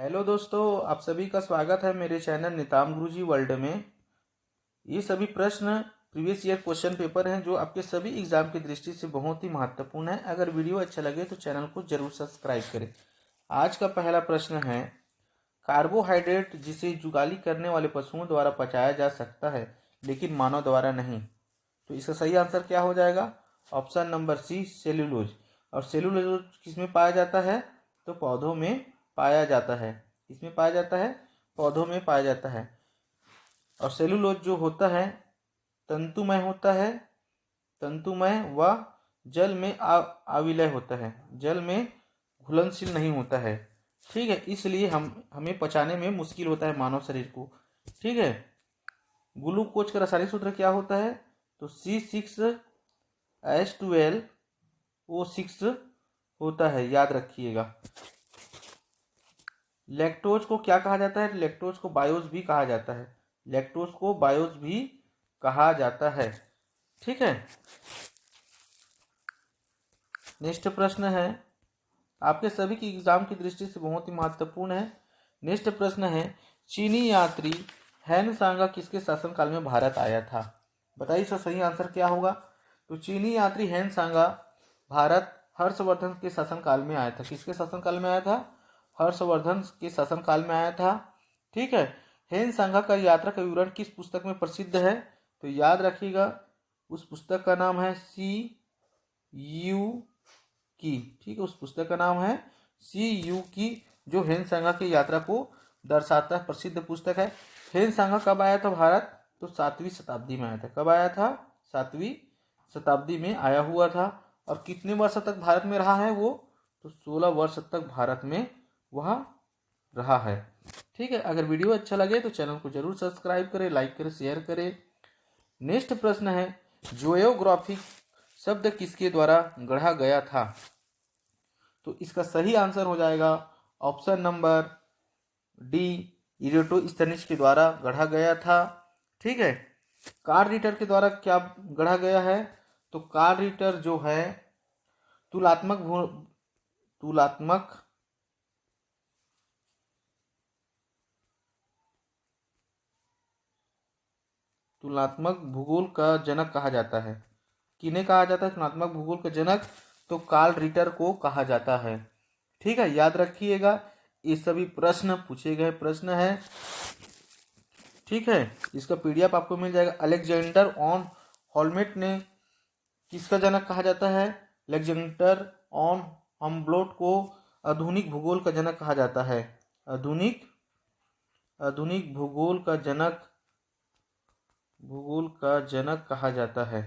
Hello दोस्तों, आप सभी का स्वागत है मेरे चैनल निताम गुरुजी वर्ल्ड में। ये सभी प्रश्न प्रीवियस ईयर क्वेश्चन पेपर हैं जो आपके सभी एग्जाम की दृष्टि से बहुत ही महत्वपूर्ण है। अगर वीडियो अच्छा लगे तो चैनल को जरूर सब्सक्राइब करें। आज का पहला प्रश्न है, कार्बोहाइड्रेट जिसे जुगाली करने वाले पशुओं द्वारा पचाया जा सकता है लेकिन मानव द्वारा नहीं, तो इसका सही आंसर क्या हो जाएगा? Option number C, cellulose. और सेल्यूलोज किसमें पाया जाता है? तो पौधों में पाया जाता है। किसमें पाया जाता है? पौधों में पाया जाता है। और सेल्यूलोज जो होता है तंतुमय होता है, तंतुमय व जल में आविलय होता है, जल में घुलनशील नहीं होता है। ठीक है, इसलिए हमें पचाने में मुश्किल होता है मानव शरीर को। ठीक है, ग्लूकोज का रासायनिक सूत्र क्या होता है? तो C6H12O6 होता है, याद रखिएगा। लैक्टोज को क्या कहा जाता है? लैक्टोज को बायोज भी कहा जाता है, लैक्टोज को बायोज भी कहा जाता है। ठीक है, नेक्स्ट प्रश्न है, आपके सभी की एग्जाम की दृष्टि से बहुत ही महत्वपूर्ण है। नेक्स्ट प्रश्न है, चीनी यात्री हैन सांगा किसके शासनकाल में भारत आया था? बताइए इसका सही आंसर क्या होगा? तो चीनी यात्री हैन सांगा भारत हर्षवर्धन के शासनकाल में आया था। किसके शासनकाल में आया था? हर्षवर्धन के शासनकाल में आया था। ठीक है, हैन सांगा का यात्रा का विवरण किस पुस्तक में प्रसिद्ध है? तो याद रखिएगा, उस पुस्तक का नाम है CU की। ठीक है, उस पुस्तक का नाम है CU की, जो हैन सांगा की यात्रा को दर्शाता है, प्रसिद्ध पुस्तक है। हैन सांगा कब आया था भारत? तो 7वीं शताब्दी में आया था। कब आया था? 7वीं शताब्दी में आया हुआ था। और कितने वर्ष तक भारत में रहा है वो? तो 16 वर्ष तक भारत में वह रहा है। ठीक है, अगर वीडियो अच्छा लगे तो चैनल को जरूर सब्सक्राइब करें, लाइक करें, शेयर करें। नेक्स्ट प्रश्न है, जियोग्राफिक शब्द किसके द्वारा गढ़ा गया था? तो इसका सही आंसर हो जाएगा ऑप्शन नंबर डी, इरेटोस्थनीज के द्वारा गढ़ा गया था। ठीक है, कार्ल रिटर के द्वारा क्या गढ़ा गया है? तो कार्ल रिटर जो है तुलात्मक तुलात्मक तुलनात्मक भूगोल का जनक कहा जाता है। किन्हें कहा जाता है तुलनात्मक भूगोल का जनक? तो कार्ल रिटर को कहा जाता है। ठीक है, याद रखिएगा, ये सभी प्रश्न पूछे गए प्रश्न है। ठीक है, इसका PDF आपको मिल जाएगा। अलेक्जेंडर ऑन हॉलमेट ने किसका जनक कहा जाता है? अलेक्जेंडर ऑन हम्बोल्ट को आधुनिक भूगोल का जनक कहा जाता है। आधुनिक भूगोल का जनक कहा जाता है,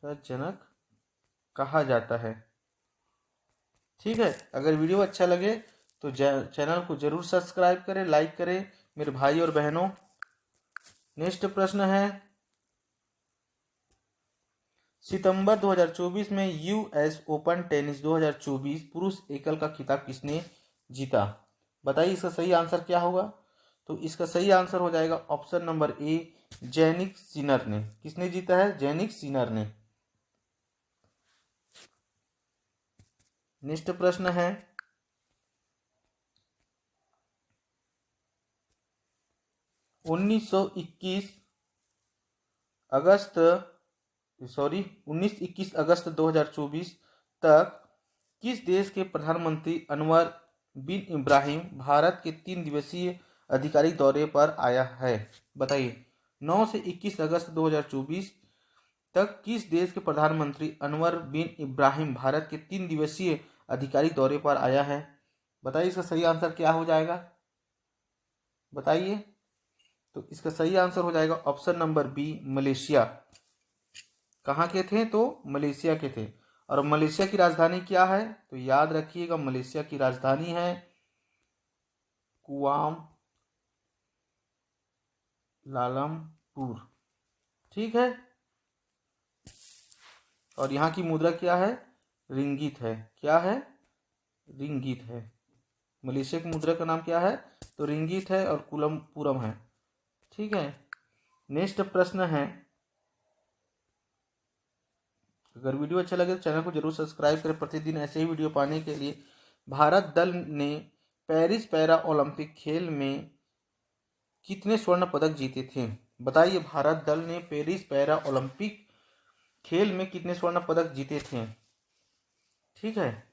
जनक कहा जाता है। ठीक है, अगर वीडियो अच्छा लगे तो चैनल को जरूर सब्सक्राइब करें, लाइक करें मेरे भाई और बहनों। नेक्स्ट प्रश्न है, सितंबर 2024 में US ओपन टेनिस 2024 पुरुष एकल का खिताब किसने जीता? बताइए इसका सही आंसर क्या होगा? तो इसका सही आंसर हो जाएगा option number A, Jannik Sinner ने। किसने जीता है? जैनिक सिनर ने। नेक्स्ट प्रश्न है, 1921 अगस्त 2024 तक किस देश के प्रधानमंत्री अनवर बिन इब्राहिम भारत के 3 दिवसीय आधिकारिक दौरे पर आया है? बताइए, 9 से 21 अगस्त 2024 तक किस देश के प्रधानमंत्री अनवर बिन इब्राहिम भारत के 3 दिवसीय आधिकारिक दौरे पर आया है? बताइए इसका सही आंसर क्या हो जाएगा? बताइए। तो इसका सही आंसर हो जाएगा ऑप्शन नंबर बी, मलेशिया। कहाँ के थे? तो मलेशिया के थे। और मलेशिया की राजधानी क्या है? तो याद रखिएगा, मलेशिया की राजधानी है कुआम लालमपुर। ठीक है, और यहाँ की मुद्रा क्या है? रिंगित है। क्या है? रिंगित है। मलेशिया की मुद्रा का नाम क्या है? तो रिंगित है और कुलमपुरम है। ठीक है, नेक्स्ट प्रश्न है, अगर वीडियो अच्छा लगे तो चैनल को जरूर सब्सक्राइब करें प्रतिदिन ऐसे ही वीडियो पाने के लिए। भारत दल ने पेरिस पैरा ओलंपिक खेल में कितने स्वर्ण पदक जीते थे? बताइए, भारत दल ने पेरिस पैरा ओलंपिक खेल में कितने स्वर्ण पदक जीते थे? ठीक है,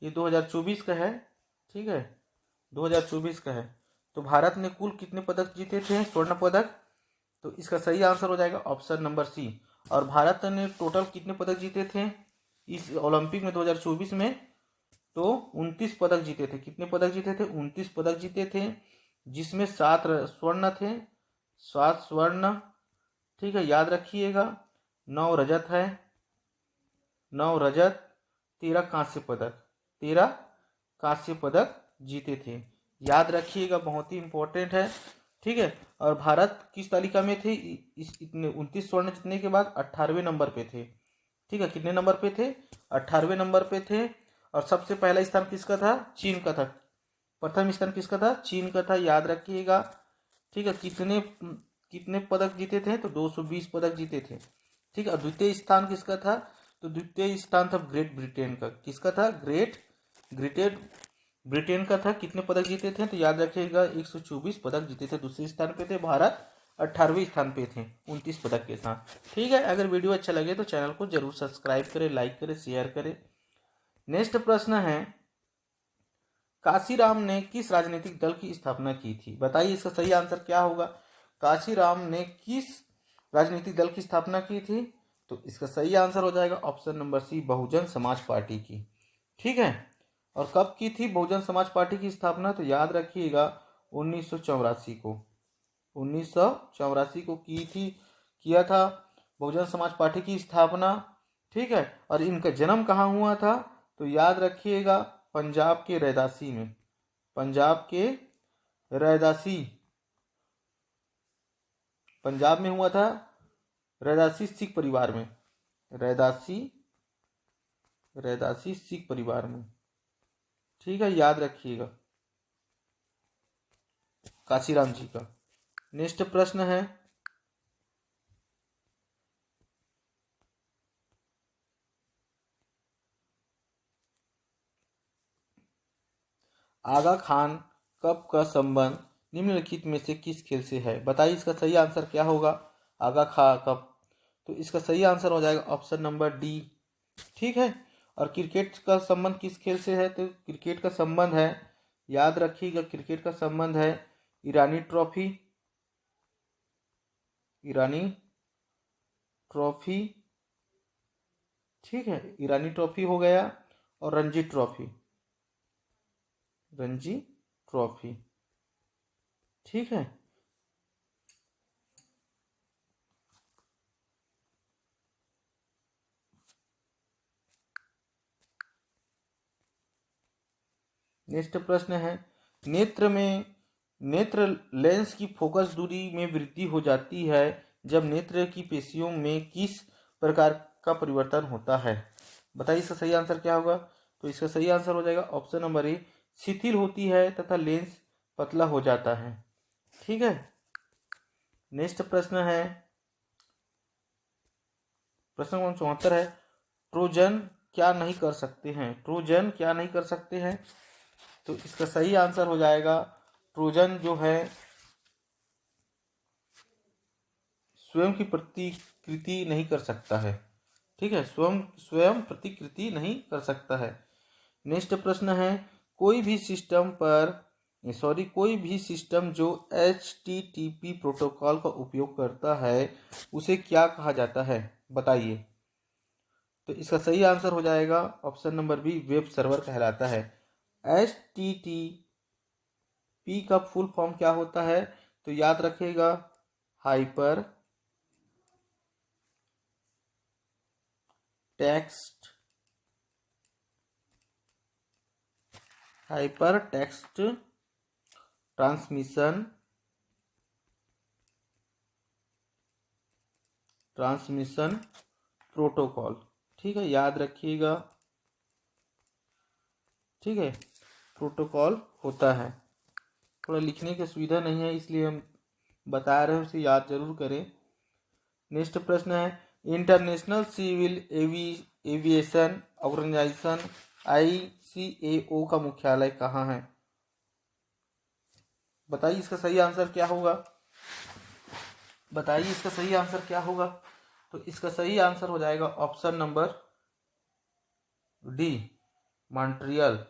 ये 2024 का है। ठीक है, 2024 का है। तो भारत ने कुल कितने पदक जीते थे, स्वर्ण पदक? तो इसका सही आंसर हो जाएगा ऑप्शन नंबर सी। और भारत ने टोटल कितने पदक जीते थे इस ओलंपिक में 2024 में? तो 29 पदक जीते थे। कितने पदक जीते थे? 29 पदक जीते थे, जिसमें 7 स्वर्ण थे, 7 स्वर्ण। ठीक है, याद रखिएगा। 9 रजत है, 9 रजत, 13 कांस्य पदक, 13 कांस्य पदक जीते थे। याद रखिएगा, बहुत ही इंपॉर्टेंट है। ठीक है, और भारत किस तालिका में थे? इस इतने 29 स्वर्ण जीतने के बाद 18वें नंबर पे थे। ठीक है, कितने नंबर पे थे? 18वें नंबर पे थे। और सबसे पहला स्थान किसका था? चीन का था। प्रथम स्थान किसका था? चीन का था, याद रखिएगा। ठीक है, कितने कितने पदक जीते थे? तो 220 पदक जीते थे। ठीक है, और द्वितीय स्थान किसका था? तो द्वितीय स्थान था ग्रेट ब्रिटेन का। किसका था? ग्रेट ब्रिटेन का था। कितने पदक जीते थे? तो याद रखिएगा 124 पदक जीते थे। दूसरे स्थान पे थे भारत, 18वें स्थान पे थे 29 पदक के साथ। ठीक है, अगर वीडियो अच्छा लगे तो चैनल को जरूर सब्सक्राइब करें, लाइक करें, शेयर करें। नेक्स्ट प्रश्न है, काशीराम ने किस राजनीतिक दल की स्थापना की थी? बताइए, इसका सही आंसर क्या होगा? काशीराम ने किस राजनीतिक दल की स्थापना की थी? तो इसका सही आंसर हो जाएगा ऑप्शन नंबर सी, बहुजन समाज पार्टी की। ठीक है, और कब की थी बहुजन समाज पार्टी की स्थापना? तो याद रखिएगा 1984 को, 1984 को किया था बहुजन समाज पार्टी की स्थापना। ठीक है, और इनका जन्म कहाँ हुआ था? तो याद रखिएगा पंजाब के रैदासी में, पंजाब के रैदासी, पंजाब में हुआ था, रैदासी सिख परिवार में, रैदासी सिख परिवार में। ठीक है, याद रखिएगा काशीराम जी का। नेक्स्ट प्रश्न है, आगा खान कप का संबंध निम्नलिखित में से किस खेल से है? बताइए, इसका सही आंसर क्या होगा? आगा खा कप, तो इसका सही आंसर हो जाएगा ऑप्शन नंबर डी। ठीक है, और क्रिकेट का संबंध किस खेल से है? तो क्रिकेट का संबंध है, याद रखिएगा, क्रिकेट का संबंध है ईरानी ट्रॉफी, ईरानी ट्रॉफी। ठीक है, ईरानी ट्रॉफी हो गया, और रणजी ट्रॉफी, रणजी ट्रॉफी। ठीक है, नेक्स्ट प्रश्न है, नेत्र लेंस की फोकस दूरी में वृद्धि हो जाती है जब नेत्र की पेशियों में किस प्रकार का परिवर्तन होता है? बताइए, इसका सही आंसर क्या होगा? तो इसका सही आंसर हो जाएगा ऑप्शन नंबर ए, शिथिल होती है तथा लेंस पतला हो जाता है। ठीक है, नेक्स्ट प्रश्न है, प्रश्न नंबर 74 है, ट्रोजन क्या नहीं कर सकते हैं? ट्रोजन क्या नहीं कर सकते हैं? तो इसका सही आंसर हो जाएगा, ट्रोजन जो है स्वयं की प्रतिकृति नहीं कर सकता है। ठीक है, स्वयं प्रतिकृति नहीं कर सकता है। नेक्स्ट प्रश्न है, कोई भी सिस्टम जो HTTP प्रोटोकॉल का उपयोग करता है उसे क्या कहा जाता है? बताइए। तो इसका सही आंसर हो जाएगा option number B, web server कहलाता है। HTTP का फुल फॉर्म क्या होता है? तो याद रखिएगा, हाइपर टेक्स्ट ट्रांसमिशन प्रोटोकॉल। ठीक है, याद रखिएगा। ठीक है, प्रोटोकॉल होता है। थोड़ा लिखने की सुविधा नहीं है इसलिए हम बता रहे हैं, उसे याद जरूर करें। नेक्स्ट प्रश्न है, international civil aviation organization ICAO का मुख्यालय कहाँ है? बताइए इसका सही आंसर क्या होगा? बताइए इसका सही आंसर क्या होगा? तो इसका सही आंसर हो जाएगा ऑप्शन नंबर डी, मॉन्ट्रियल।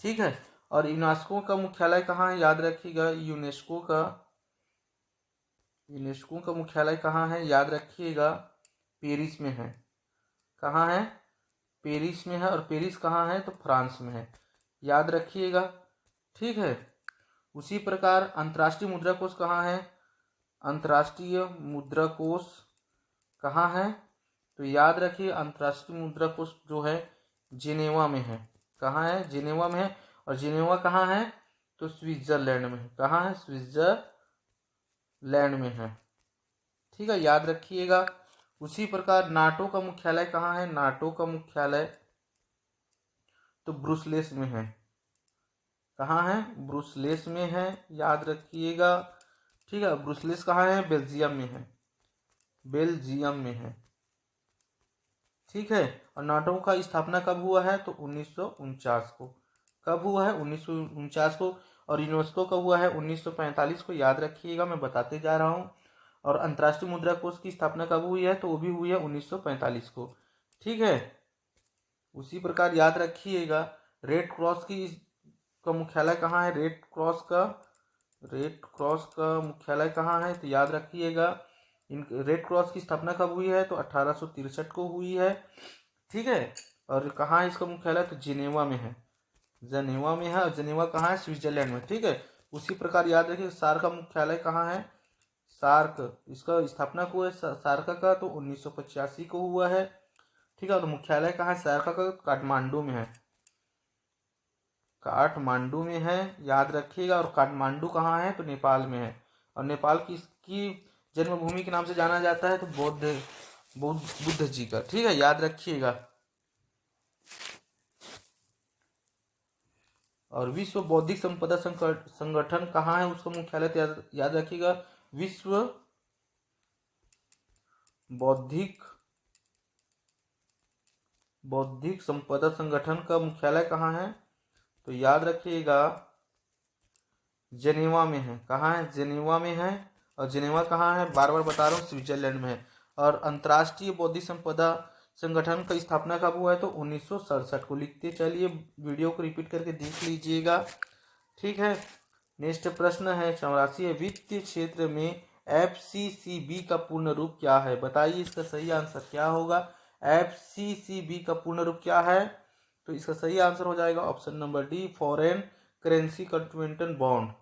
ठीक है। और यूनेस्को का मुख्यालय कहाँ है? याद रखिएगा, यूनेस्को का मुख्यालय कहाँ है? याद रखिएगा, पेरिस में है। कहाँ है? पेरिस में है। और पेरिस कहाँ है? तो फ्रांस में है। याद रखिएगा। ठीक है। उसी प्रकार अंतर्राष्ट्रीय मुद्रा कोष कहाँ है? अंतर्राष्ट्रीय मुद्रा कोष कहाँ है? तो याद रखिए, अंतर्राष्ट्रीय मुद्रा कोष जो है जिनेवा में है। कहाँ है? जिनेवा में है। और जिनेवा कहाँ है? तो स्विट्जरलैंड में है। कहाँ है? स्विट्जरलैंड में है। ठीक है, याद रखिएगा। उसी प्रकार नाटो का मुख्यालय कहाँ है? नाटो का मुख्यालय तो ब्रुसेल्स में है। कहाँ है? ब्रुसेल्स में है। याद रखिएगा। ठीक है। ब्रुसेल्स कहाँ है? बेल्जियम में है। बेल्जियम में है। ठीक है। और नाटो का स्थापना कब हुआ है? तो 1949 को। कब हुआ है? 1949 को। और यूनेस्को कब हुआ है? 1945 को। याद रखिएगा, मैं बताते जा रहा हूँ। और अंतर्राष्ट्रीय मुद्रा कोष की स्थापना कब हुई है? तो वो भी हुई है 1945 को। ठीक है। उसी प्रकार याद रखिएगा, रेड क्रॉस का मुख्यालय कहाँ है? रेड क्रॉस का मुख्यालय कहाँ है? तो याद रखिएगा, इन रेड क्रॉस की स्थापना कब हुई है? तो 1863 को हुई है। ठीक है। और कहाँ है इसका मुख्यालय? तो जिनेवा में है। जिनेवा में है। और जिनेवा कहाँ है? स्विट्जरलैंड में। ठीक है। उसी प्रकार याद रखिए, सार्क का मुख्यालय कहाँ है? सार्क, इसका स्थापना को है सार्क का तो 1985 को हुआ है। ठीक है। और मुख्यालय कहाँ है सार्क का? काठमांडू में है। काठमांडू में है। याद रखिएगा। और काठमांडू कहाँ है? तो नेपाल में है। और नेपाल की जन्मभूमि के नाम से जाना जाता है तो बुद्ध जी का। ठीक है, याद रखिएगा। और विश्व बौद्धिक संपदा संगठन कहाँ है? उसका मुख्यालय तो याद रखिएगा, विश्व बौद्धिक संपदा संगठन का मुख्यालय कहाँ है? तो याद रखिएगा, जेनेवा में है। कहाँ है? जेनेवा में है। और जेनेवा कहाँ है? बार बार बता रहा हूँ, स्विट्जरलैंड में है। और अंतर्राष्ट्रीय बौद्धिक संपदा संगठन का स्थापना कब हुआ है? तो 1967 को। लिखते चलिए, वीडियो को रिपीट करके देख लीजिएगा। ठीक है। नेक्स्ट प्रश्न है 84, वित्तीय क्षेत्र में FCCB का पूर्ण रूप क्या है? बताइए इसका सही आंसर क्या होगा? FCCB का पूर्ण रूप क्या है? तो इसका सही आंसर हो जाएगा option number D, foreign currency conversion bond.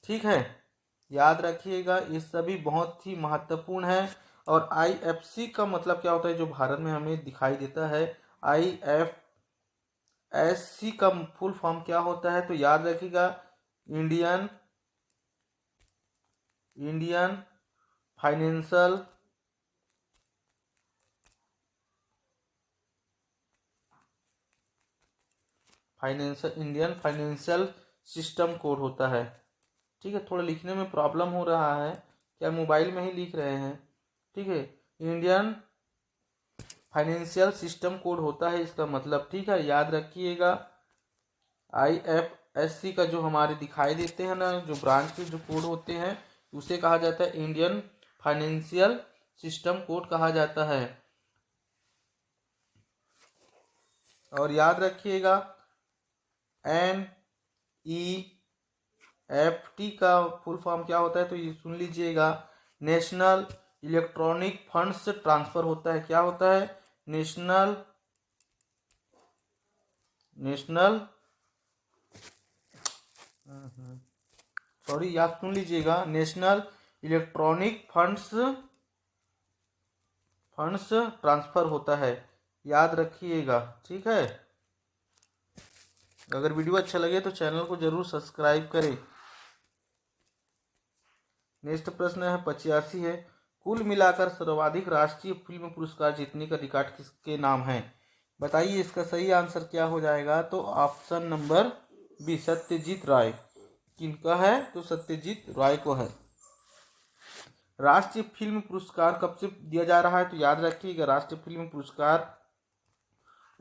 ठीक है, याद रखिएगा, ये सभी बहुत ही महत्वपूर्ण है। और IFC का मतलब क्या होता है, जो भारत में हमें दिखाई देता है। IFSC का फुल फॉर्म क्या होता है? तो याद रखिएगा, Indian financial Indian financial system code होता है। ठीक है, थोड़ा लिखने में प्रॉब्लम हो रहा है, क्या मोबाइल में ही लिख रहे हैं? ठीक है, इंडियन फाइनेंशियल सिस्टम कोड होता है इसका मतलब। ठीक है, याद रखिएगा। IFSC का जो हमारे दिखाई देते हैं ना, जो ब्रांच के जो कोड होते हैं, उसे कहा जाता है इंडियन फाइनेंशियल सिस्टम कोड कहा जाता है। और याद रखिएगा, NEFT का फुल फॉर्म क्या होता है? तो ये सुन लीजिएगा, नेशनल इलेक्ट्रॉनिक फंड्स ट्रांसफर होता है। क्या होता है? नेशनल सॉरी, याद सुन लीजिएगा, नेशनल इलेक्ट्रॉनिक फंड्स ट्रांसफर होता है। याद रखिएगा। ठीक है, अगर वीडियो अच्छा लगे तो चैनल को जरूर सब्सक्राइब करें। नेक्स्ट प्रश्न है 85 है, कुल मिलाकर सर्वाधिक राष्ट्रीय फिल्म पुरस्कार जीतने का रिकॉर्ड किसके नाम है? बताइए इसका सही आंसर क्या हो जाएगा? तो ऑप्शन नंबर बी, सत्यजीत राय। किनका है? तो सत्यजीत राय को है। राष्ट्रीय फिल्म पुरस्कार कब से दिया जा रहा है? तो याद रखिएगा, राष्ट्रीय फिल्म पुरस्कार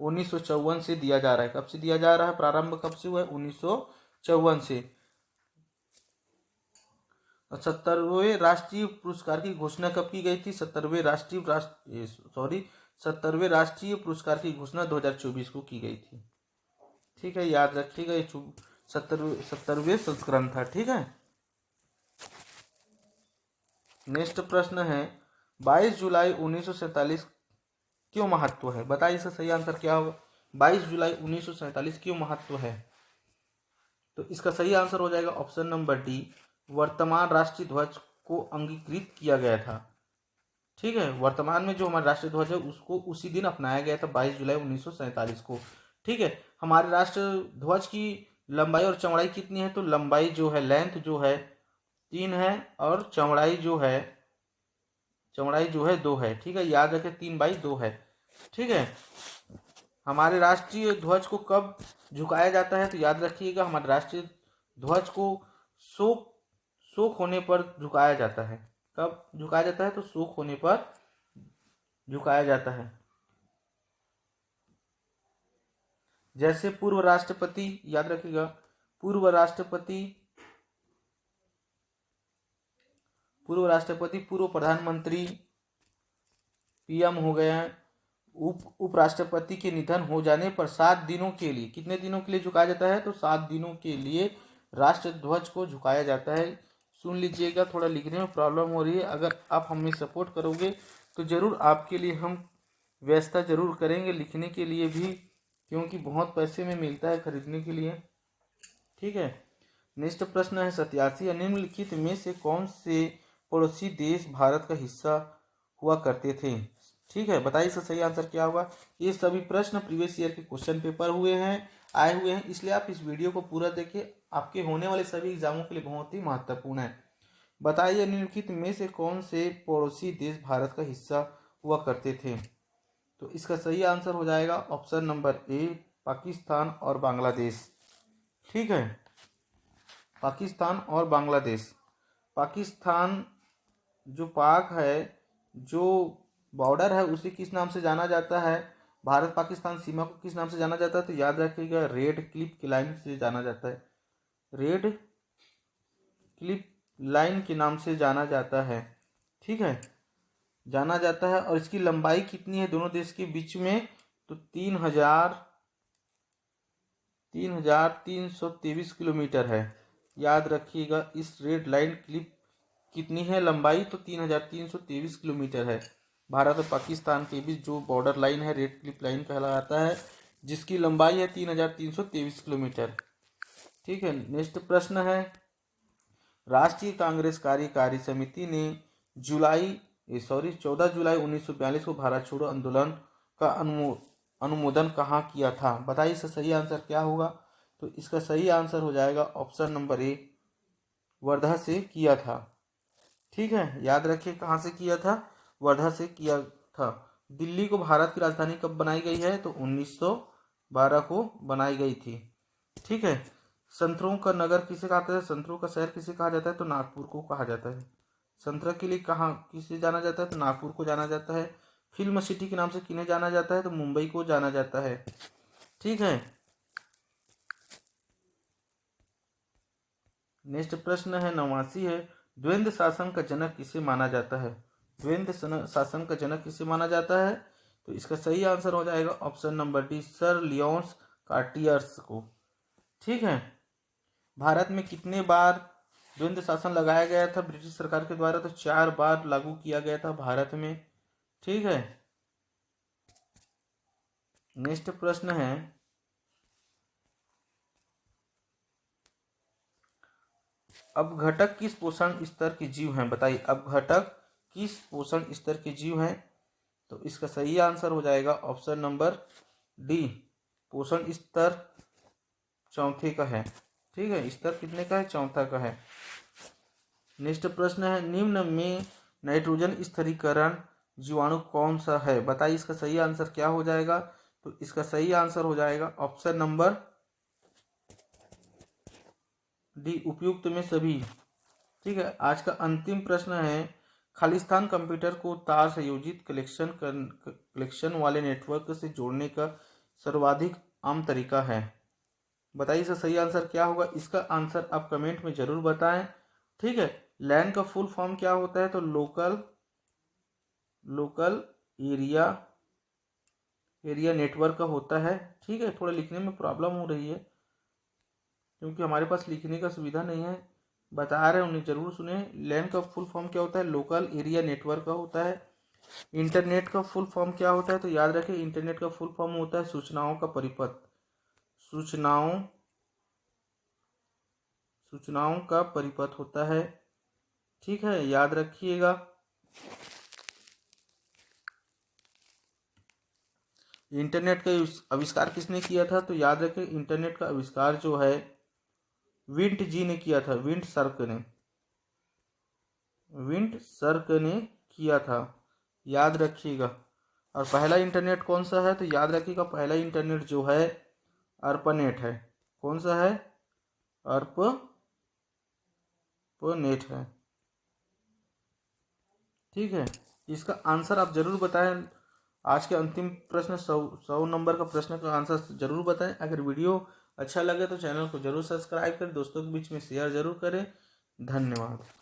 1954 से दिया जा रहा है। कब से दिया जा रहा है? प्रारंभ कब से हुआ है? 1954 से। 70वें राष्ट्रीय पुरस्कार की घोषणा कब की गई थी? 70वें राष्ट्रीय पुरस्कार की घोषणा 2024 को की गई थी। ठीक है, याद रखिएगा, ये 70वें संस्करण था। ठीक है। नेक्स्ट प्रश्न है 22 जुलाई 1947 क्यों महत्व है? बताइए इसका सही आंसर क्या होगा। 22 जुलाई 1947 क्यों महत्व है? तो इसका सही आंसर हो जाएगा ऑप्शन नंबर डी, वर्तमान राष्ट्रीय ध्वज को अंगीकृत किया गया था। ठीक है, वर्तमान में जो हमारा राष्ट्रीय ध्वज है उसको उसी दिन अपनाया गया था 22 जुलाई 1947 को। ठीक है, हमारे राष्ट्र ध्वज की लंबाई और चौड़ाई कितनी है? तो लंबाई जो है, लेंथ जो है 3 है और चौड़ाई जो है 2 है। ठीक है, याद रखें 3/2 है। ठीक है, हमारे राष्ट्रीय ध्वज को कब झुकाया जाता है? तो याद रखिएगा हमारे राष्ट्रीय ध्वज को शोक होने पर झुकाया जाता है। कब झुकाया जाता है? तो शोक होने पर झुकाया जाता है। जैसे पूर्व राष्ट्रपति, याद रखिएगा पूर्व राष्ट्रपति, पूर्व प्रधानमंत्री पीएम हो गए हैं, उपराष्ट्रपति के निधन हो जाने पर 7 दिनों के लिए, कितने दिनों के लिए झुकाया जाता है? तो 7 दिनों के लिए राष्ट्र ध्वज को झुकाया जाता है। सुन लीजिएगा, थोड़ा लिखने में प्रॉब्लम हो रही है, अगर आप हमें सपोर्ट करोगे तो ज़रूर आपके लिए हम व्यवस्था ज़रूर करेंगे लिखने के लिए भी, क्योंकि बहुत पैसे में मिलता है खरीदने के लिए। ठीक है, नेक्स्ट प्रश्न है 87, निम्नलिखित में से कौन से पड़ोसी देश भारत का हिस्सा हुआ करते थे? ठीक है, बताइए इसका सही आंसर क्या होगा। ये सभी प्रश्न प्रीवियस ईयर के क्वेश्चन पेपर आए हुए हैं, इसलिए आप इस वीडियो को पूरा देखिए, आपके होने वाले सभी एग्जामों के लिए बहुत ही महत्वपूर्ण है। बताइए निम्नलिखित में से कौन से पड़ोसी देश भारत का हिस्सा हुआ करते थे? तो इसका सही आंसर हो जाएगा ऑप्शन नंबर ए, पाकिस्तान और बांग्लादेश। ठीक है, पाकिस्तान और बांग्लादेश। पाकिस्तान जो पाक है, जो बॉर्डर है, उसे किस नाम से जाना जाता है? भारत पाकिस्तान सीमा को किस नाम से जाना जाता है? तो याद रखिएगा रेड क्लिफ लाइन से जाना जाता है। रेड क्लिफ लाइन के नाम से जाना जाता है। ठीक है, जाना जाता है। और इसकी लंबाई कितनी है दोनों देश के बीच में? तो 3,323 किलोमीटर है। याद रखिएगा इस रेड लाइन क्लिप कितनी है लंबाई? तो 3,323 किलोमीटर है। भारत और पाकिस्तान के बीच जो बॉर्डर लाइन है रेड क्लिप लाइन कहलाता है, जिसकी लंबाई है 3,323 किलोमीटर। ठीक है, नेक्स्ट प्रश्न है राष्ट्रीय कांग्रेस कार्यकारी समिति ने 14 जुलाई 1942 को भारत छोड़ो आंदोलन का अनुमोदन कहाँ किया था? बताइए इसका सही आंसर क्या होगा। तो इसका सही आंसर हो जाएगा ऑप्शन नंबर ए, वर्धा से किया था। ठीक है, याद रखिए कहाँ से किया था? वर्धा से किया था। दिल्ली को भारत की राजधानी कब बनाई गई है? तो 1912 को बनाई गई थी। ठीक है, संतरों का नगर किसे कहते हैं? संतरों का शहर किसे कहा जाता है? तो नागपुर को कहा जाता है। संतरा के लिए कहाँ किसे जाना जाता है? तो नागपुर को जाना जाता है। फिल्म सिटी के नाम से किन्हें जाना जाता है? तो मुंबई को जाना जाता है। ठीक है, नेक्स्ट प्रश्न है 89 है, द्वंद्व शासन का जनक किसे माना जाता है? द्वंद्व शासन का जनक किसे माना जाता है? तो इसका सही आंसर हो जाएगा ऑप्शन नंबर डी, सर लियोन्स कार्टियर्स को। ठीक है, भारत में कितने बार द्वंद्व शासन लगाया गया था ब्रिटिश सरकार के द्वारा? तो 4 बार लागू किया गया था भारत में। ठीक है, नेक्स्ट प्रश्न है अपघटक किस पोषण स्तर के जीव हैं? बताइए अपघटक किस पोषण स्तर के जीव हैं? तो इसका सही आंसर हो जाएगा ऑप्शन नंबर डी, पोषण स्तर चौथे का है। ठीक है, स्तर कितने का है? चौथा का है। नेक्स्ट प्रश्न है निम्न में नाइट्रोजन स्थिरीकरण जीवाणु कौन सा है? बताइए इसका सही आंसर क्या हो जाएगा। तो इसका सही आंसर हो जाएगा ऑप्शन नंबर डी, उपयुक्त में सभी। ठीक है, आज का अंतिम प्रश्न है खालिस्तान कंप्यूटर को तार संयोजित कलेक्शन वाले नेटवर्क से जोड़ने का सर्वाधिक आम तरीका है? बताइए इसका सही आंसर क्या होगा। इसका आंसर आप कमेंट में जरूर बताएं। ठीक है। लैन का फुल फॉर्म क्या होता है? तो लोकल एरिया नेटवर्क का होता है। ठीक है, थोड़ा लिखने में प्रॉब्लम हो रही है क्योंकि हमारे पास लिखने का सुविधा नहीं है। बता रहे हैं, उन्हें जरूर सुने। लैन का फुल फॉर्म क्या होता है? लोकल एरिया नेटवर्क का होता है। इंटरनेट का फुल फॉर्म क्या होता है? तो याद रखें, इंटरनेट का फुल फॉर्म होता है सूचनाओं का परिपथ। सूचनाओं का परिपथ होता है। ठीक है, याद रखिएगा। इंटरनेट का आविष्कार किसने किया था? तो याद रखें, इंटरनेट का आविष्कार जो है विंट जी ने किया था। विंट सर्क ने किया था, याद रखिएगा। और पहला इंटरनेट कौन सा है? तो याद रखिएगा, पहला इंटरनेट जो है अर्पनेट है। कौन सा है? अर्पनेट है। ठीक है, इसका आंसर आप जरूर बताएं। आज के अंतिम प्रश्न 100 नंबर का प्रश्न का आंसर जरूर बताएं। अगर वीडियो अच्छा लगे तो चैनल को जरूर सब्सक्राइब करें, दोस्तों के बीच में शेयर जरूर करें। धन्यवाद।